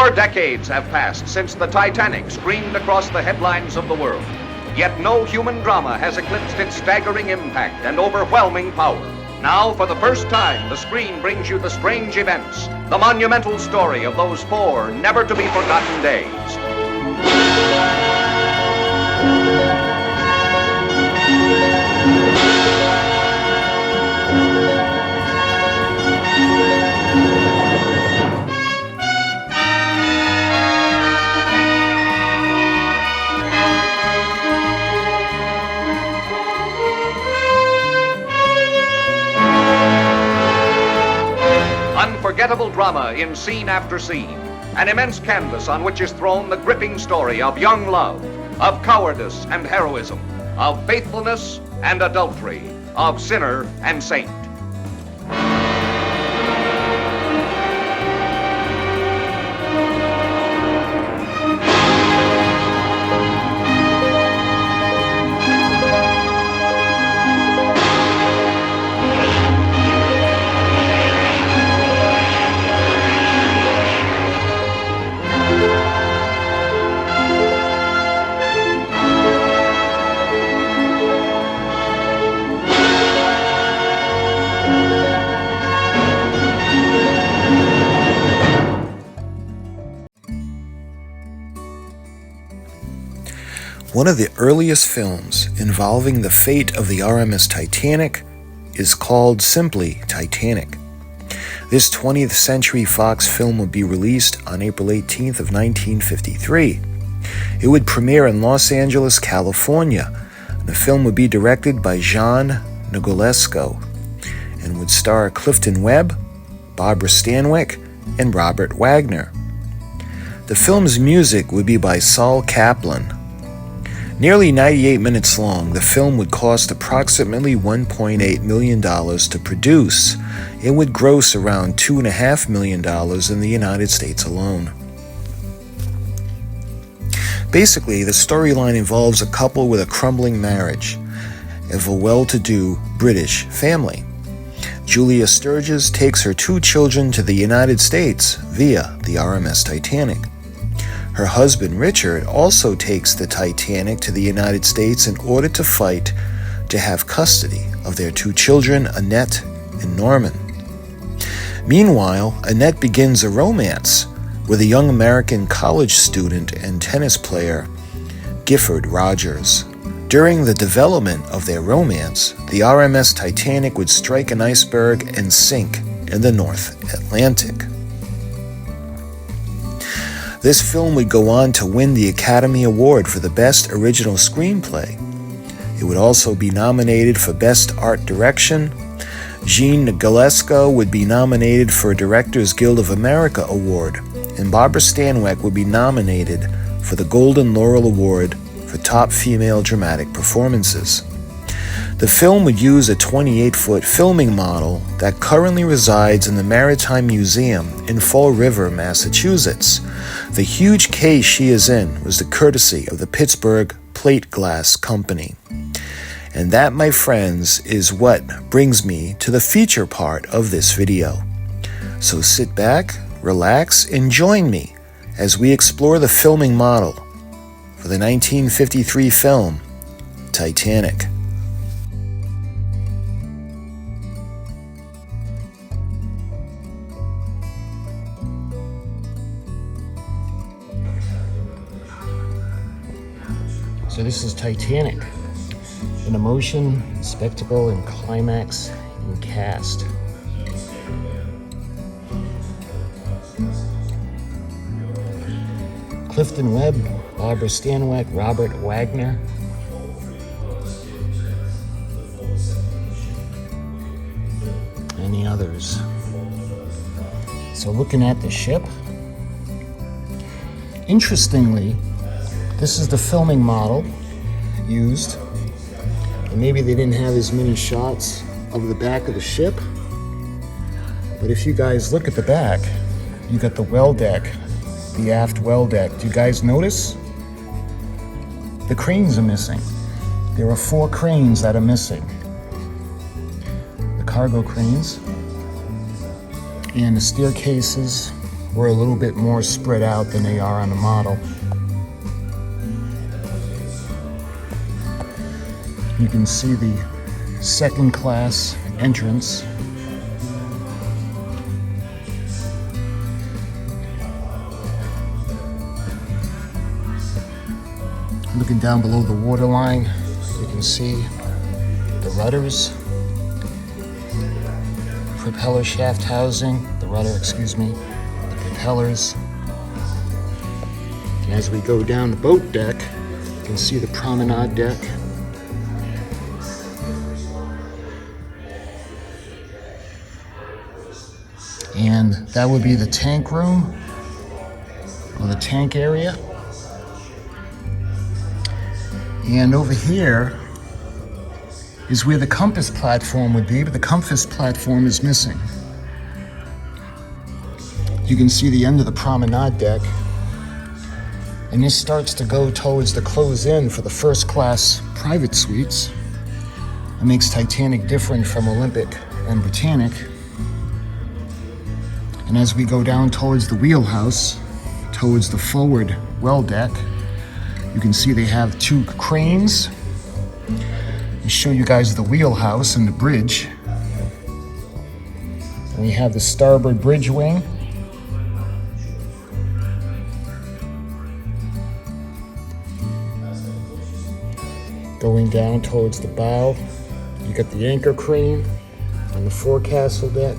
4 decades have passed since the Titanic screamed across the headlines of the world. Yet no human drama has eclipsed its staggering impact and overwhelming power. Now, for the first time, the screen brings you the strange events, the monumental story of those 4 never-to-be-forgotten days. Unforgettable drama in scene after scene. An immense canvas on which is thrown the gripping story of young love, of cowardice and heroism, of faithfulness and adultery, of sinner and saint. One of the earliest films involving the fate of the RMS Titanic is called simply Titanic. This 20th Century Fox film would be released on April 18th of 1953. It would premiere in Los Angeles, California. The film would be directed by Jean Nogolesco and would star Clifton Webb, Barbara Stanwyck, and Robert Wagner. The film's music would be by Saul Kaplan. Nearly 98 minutes long, the film would cost approximately $1.8 million to produce. It would gross around $2.5 million in the United States alone. Basically, the storyline involves a couple with a crumbling marriage of a well-to-do British family. Julia Sturgis takes her 2 children to the United States via the RMS Titanic. Her husband, Richard, also takes the Titanic to the United States in order to fight to have custody of their 2 children, Annette and Norman. Meanwhile, Annette begins a romance with a young American college student and tennis player, Gifford Rogers. During the development of their romance, the RMS Titanic would strike an iceberg and sink in the North Atlantic. This film would go on to win the Academy Award for the Best Original Screenplay. It would also be nominated for Best Art Direction. Jean Nogolesco would be nominated for a Directors Guild of America Award, and Barbara Stanwyck would be nominated for the Golden Laurel Award for Top Female Dramatic Performances. The film would use a 28-foot filming model that currently resides in the Maritime Museum in Fall River, Massachusetts. The huge case she is in was the courtesy of the Pittsburgh Plate Glass Company. And that, my friends, is what brings me to the feature part of this video. So sit back, relax, and join me as we explore the filming model for the 1953 film Titanic. So this is Titanic, an emotion, spectacle, and climax in cast. Clifton Webb, Barbara Stanwyck, Robert Wagner. And the others. So looking at the ship, interestingly, this is the filming model used. And maybe they didn't have as many shots of the back of the ship. But if you guys look at the back, you got the well deck, the aft well deck. Do you guys notice? The cranes are missing. There are 4 cranes that are missing. The cargo cranes and the staircases were a little bit more spread out than they are on the model. You can see the second class entrance. Looking down below the waterline, you can see the rudders, propeller shaft housing, the propellers. And as we go down the boat deck, you can see the promenade deck. And that would be the tank room, or the tank area. And over here is where the compass platform would be, but the compass platform is missing. You can see the end of the promenade deck. And this starts to go towards the close-in for the first class private suites. It makes Titanic different from Olympic and Britannic. And as we go down towards the wheelhouse, towards the forward well deck, you can see they have two cranes. I'll show you guys the wheelhouse and the bridge. And we have the starboard bridge wing. Going down towards the bow, you got the anchor crane and the forecastle deck.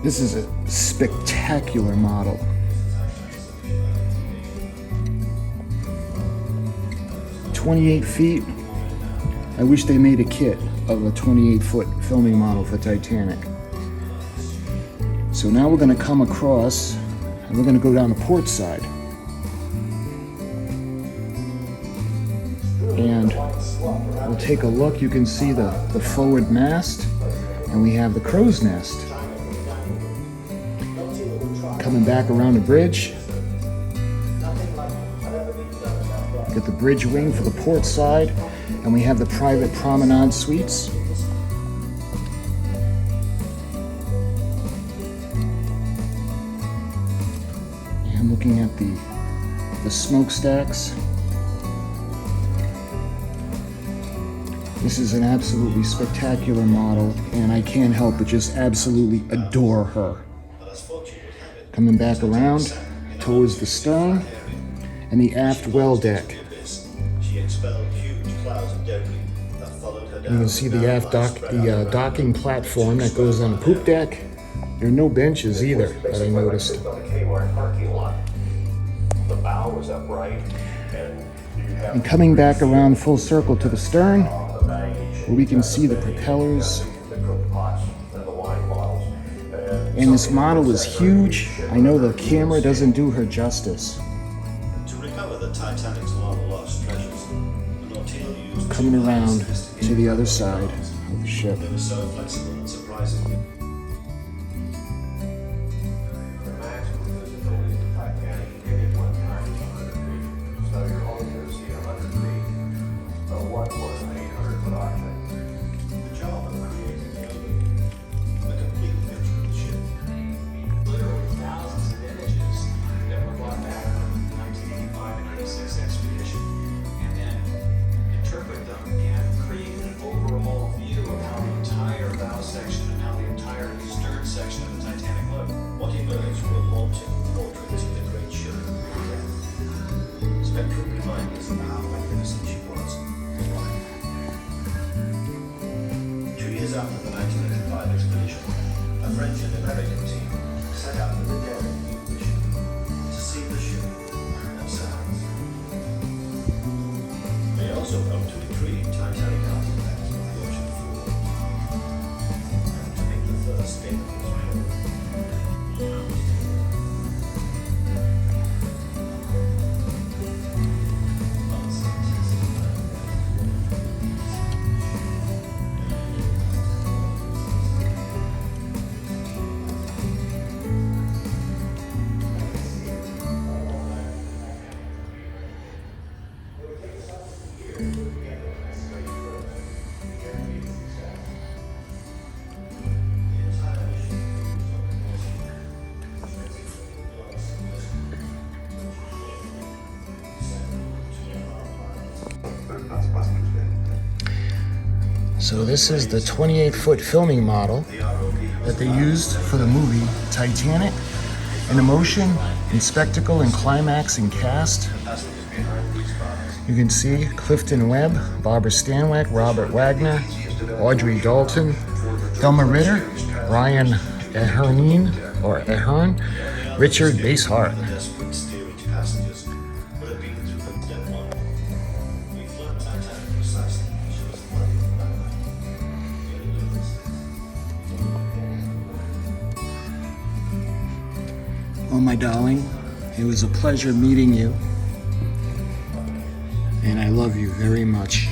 This is a spectacular model. "28 feet. I wish they made a kit of a 28-foot filming model for Titanic. So now we're going to come across and we're going to go down the port side. And we'll take a look. You can see the forward mast, and we have the crow's nest. Coming back around the bridge, get the bridge wing for the port side, and we have the private promenade suites. And looking at the smokestacks. This is an absolutely spectacular model, and I can't help but just absolutely adore her. Coming back around towards the stern and the aft well deck. You can see the aft docking platform that goes on the poop deck. There are no benches either that I noticed. And coming back around full circle to the stern, where we can see the propellers. And this model is huge. I know the camera doesn't do her justice. To recover the Titanic's long-lost treasures, the Nautilus used Coming around to the other side of the ship. They were so flexible and surprisingly. The maximum visibility of the Titanic at any one time is 100 feet. So you're only going to see 100 feet of what was an 800-foot object. The job of creating a complete picture of the ship. Literally thousands of images that were brought back from the 1985 and 96 expedition, and then interpret them and create an overall view of how the entire bow section and how the entire So this is the 28-foot filming model that they used for the movie Titanic. In emotion, in spectacle, in climax, in cast. You can see Clifton Webb, Barbara Stanwyck, Robert Wagner, Audrey Dalton, Thelma Ritter, Ryan Ahern, Richard Basehart. Oh, my darling, it was a pleasure meeting you, and I love you very much.